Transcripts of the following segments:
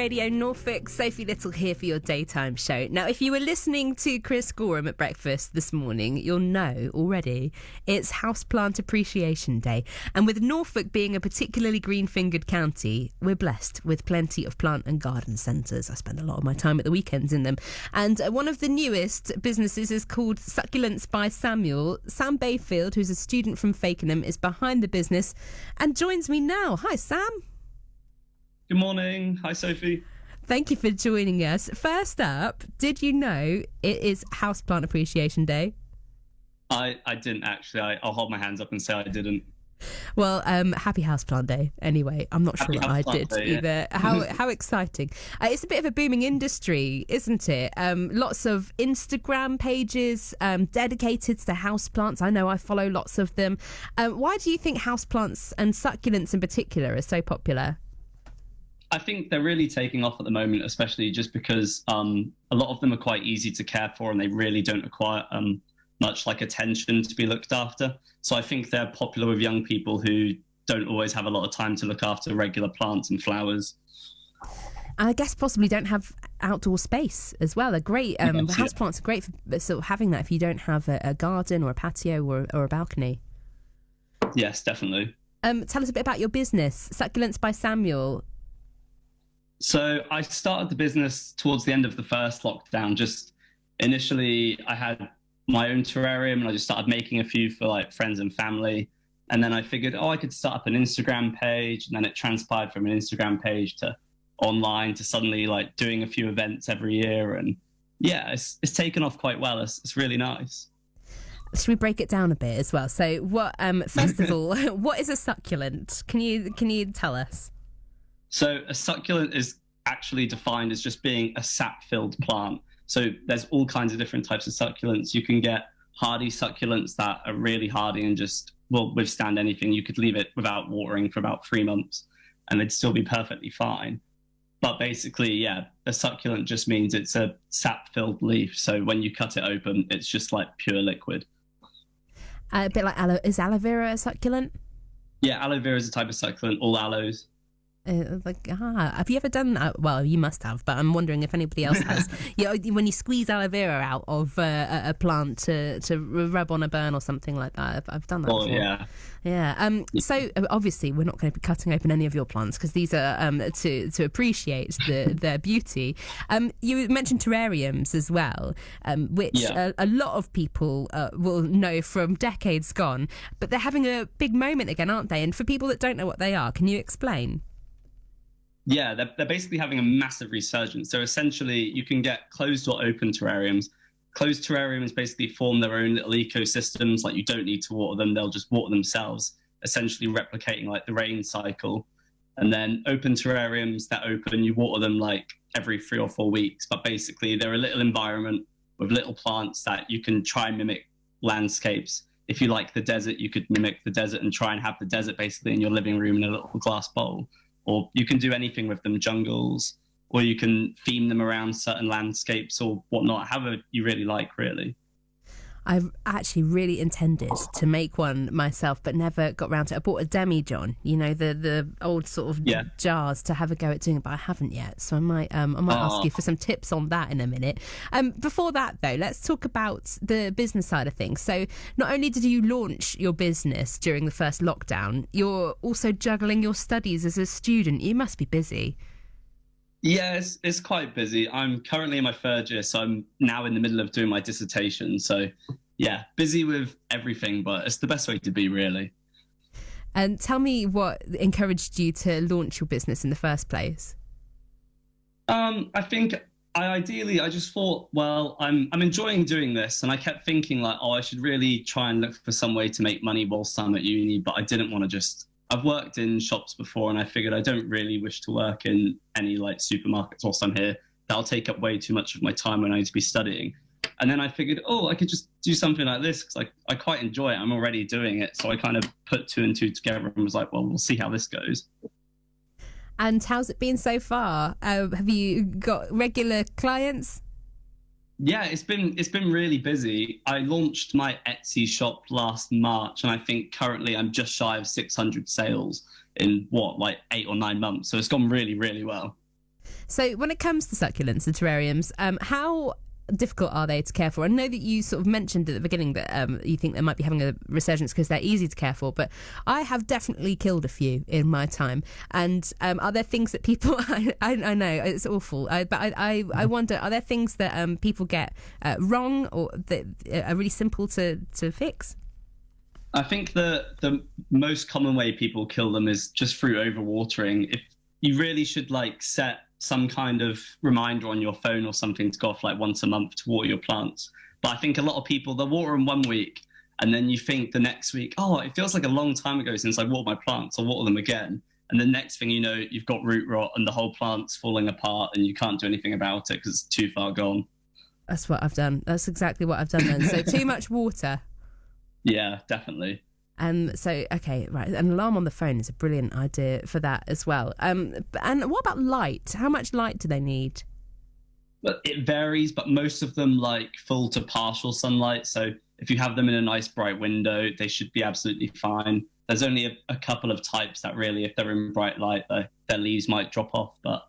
Radio Norfolk, Sophie Little here for your daytime show. Now, if you were listening to Chris Gorham at breakfast this morning, you'll know already it's Houseplant Appreciation Day. And with Norfolk being a particularly green-fingered county, we're blessed with plenty of plant and garden centres. I spend a lot of my time at the weekends in them. And one of the newest businesses is called Succulents by Samuel. Sam Bayfield, who's a student from Fakenham, is behind the business and joins me now. Hi, Sam. Good morning. Hi, Sophie. Thank you for joining us. First up, did you know it is Houseplant Appreciation Day? I didn't actually. I'll hold my hands up and say I didn't. Well, happy Houseplant Day. Anyway, I'm not sure that I did Day, either. Yeah. How exciting. It's a bit of a booming industry, isn't it? Lots of Instagram pages dedicated to houseplants. I know I follow lots of them. Why do you think houseplants and succulents in particular are so popular? I think they're really taking off at the moment, especially just because a lot of them are quite easy to care for and they really don't require much attention to be looked after. So I think they're popular with young people who don't always have a lot of time to look after regular plants and flowers. And I guess possibly don't have outdoor space as well. Houseplants are great for sort of having that if you don't have a garden or a patio or a balcony. Yes, definitely. Tell us a bit about your business, Succulents by Samuel. So I started the business towards the end of the first lockdown. Just initially, I had my own terrarium and I just started making a few for friends and family. And then I figured, I could start up an Instagram page. And then it transpired from an Instagram page to online to suddenly doing a few events every year. And yeah, it's taken off quite well. It's really nice. Should we break it down a bit as well? So what, first of all, what is a succulent? Can you tell us? So a succulent is actually defined as just being a sap-filled plant. So there's all kinds of different types of succulents. You can get hardy succulents that are really hardy and just will withstand anything. You could leave it without watering for about 3 months and they'd still be perfectly fine. But basically, yeah, a succulent just means it's a sap-filled leaf. So when you cut it open, it's just like pure liquid. A bit like is aloe vera a succulent? Yeah, aloe vera is a type of succulent, all aloes. Have you ever done that? Well, you must have, but I'm wondering if anybody else has. When you squeeze aloe vera out of a plant to rub on a burn or something like that. I've done that before. Yeah. So obviously we're not going to be cutting open any of your plants because these are to appreciate their beauty. You mentioned terrariums as well, which a lot of people will know from decades gone, but they're having a big moment again, aren't they? And for people that don't know what they are, can you explain? Yeah, they're basically having a massive resurgence. So essentially, you can get closed or open terrariums. Closed terrariums basically form their own little ecosystems. You don't need to water them; they'll just water themselves, essentially replicating the rain cycle. And then open terrariums that open, you water them every 3 or 4 weeks. But basically, they're a little environment with little plants that you can try and mimic landscapes. If you like the desert, you could mimic the desert and try and have the desert basically in your living room in a little glass bowl. Or you can do anything with them, jungles, or you can theme them around certain landscapes or whatnot, however you really like, really. I've actually really intended to make one myself, but never got round to it. I bought a demi-john, the old sort of jars to have a go at doing it, but I haven't yet. So I might ask you for some tips on that in a minute. Before that, though, let's talk about the business side of things. So not only did you launch your business during the first lockdown, you're also juggling your studies as a student. You must be busy. Yeah, it's quite busy. I'm currently in my 3rd year, so I'm now in the middle of doing my dissertation. So, yeah, busy with everything, but it's the best way to be, really. And tell me what encouraged you to launch your business in the first place. I think I just thought, well, I'm enjoying doing this, and I kept thinking I should really try and look for some way to make money whilst I'm at uni, but I didn't want to I've worked in shops before and I figured I don't really wish to work in any supermarkets whilst I'm here. That'll take up way too much of my time when I need to be studying. And then I figured, I could just do something like this because I quite enjoy it. I'm already doing it. So I kind of put 2 and 2 together and was like, well, we'll see how this goes. And how's it been so far? Have you got regular clients? Yeah, it's been really busy. I launched my Etsy shop last March, and I think currently I'm just shy of 600 sales in 8 or 9 months. So it's gone really, really well. So when it comes to succulents and terrariums, how difficult are they to care for? I know that you sort of mentioned at the beginning that you think they might be having a resurgence because they're easy to care for, but I have definitely killed a few in my time. And are there things that people I know it's awful, but I wonder, are there things that people get wrong or that are really simple to fix? I think the most common way people kill them is just through overwatering. If you really should set some kind of reminder on your phone or something to go off once a month to water your plants. But I think a lot of people, they'll water them 1 week and then you think the next week, oh, it feels like a long time ago since I watered my plants. I'll water them again. And the next thing you know, you've got root rot and the whole plant's falling apart and you can't do anything about it because it's too far gone. That's what I've done. That's exactly what I've done then. So too much water. Yeah, definitely. So, okay, right. An alarm on the phone is a brilliant idea for that as well. And what about light? How much light do they need? But it varies, but most of them like full to partial sunlight. So if you have them in a nice bright window, they should be absolutely fine. There's only a couple of types that really, if they're in bright light, their leaves might drop off. But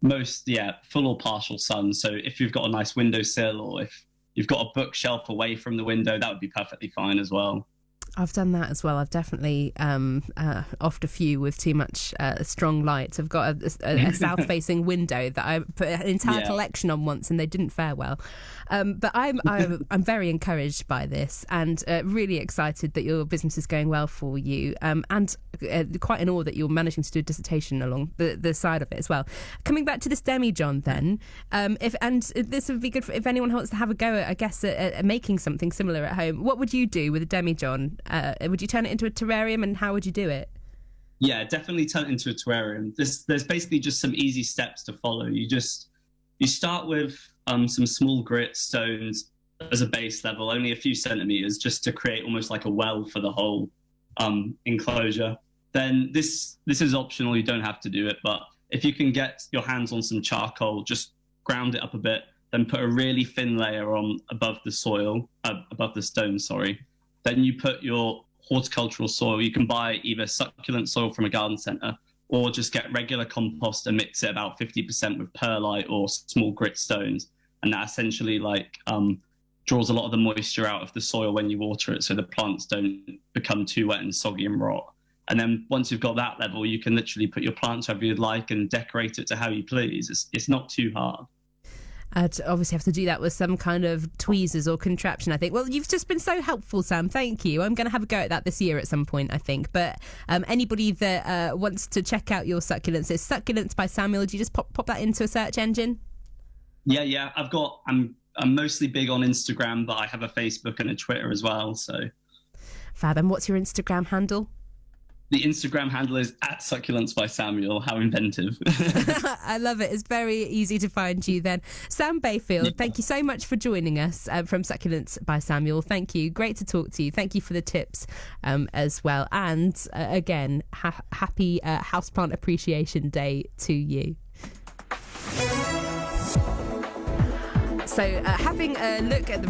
most, full or partial sun. So if you've got a nice windowsill or if you've got a bookshelf away from the window, that would be perfectly fine as well. I've done that as well. I've definitely offed a few with too much strong light. I've got a south-facing window that I put an entire collection on once, and they didn't fare well. But I'm very encouraged by this, and really excited that your business is going well for you, and quite in awe that you're managing to do a dissertation along the side of it as well. Coming back to this demijohn, then, this would be good if anyone wants to have a go at, I guess, at making something similar at home. What would you do with a demijohn? Would you turn it into a terrarium, and how would you do it? Yeah, definitely turn it into a terrarium. There's basically just some easy steps to follow. You start with some small grit stones as a base level, only a few centimeters, just to create almost like a well for the whole enclosure. Then this is optional, you don't have to do it, but if you can get your hands on some charcoal, just ground it up a bit, then put a really thin layer on above the stone, Then you put your horticultural soil. You can buy either succulent soil from a garden centre or just get regular compost and mix it about 50% with perlite or small grit stones. And that essentially draws a lot of the moisture out of the soil when you water it so the plants don't become too wet and soggy and rot. And then once you've got that level, you can literally put your plants wherever you'd like and decorate it to how you please. It's not too hard. I'd obviously have to do that with some kind of tweezers or contraption, I think. Well, you've just been so helpful, Sam. Thank you. I'm going to have a go at that this year at some point, I think. But anybody that wants to check out your succulents, it's Succulents by Samuel. Do you just pop that into a search engine? Yeah. I'm mostly big on Instagram, but I have a Facebook and a Twitter as well. So fab. And what's your Instagram handle? The Instagram handle is @Succulents by Samuel. How inventive. I love it. It's very easy to find you then. Sam Bayfield, thank you so much for joining us from Succulents by Samuel. Thank you. Great to talk to you. Thank you for the tips as well. And again, happy Houseplant Appreciation Day to you. So having a look at the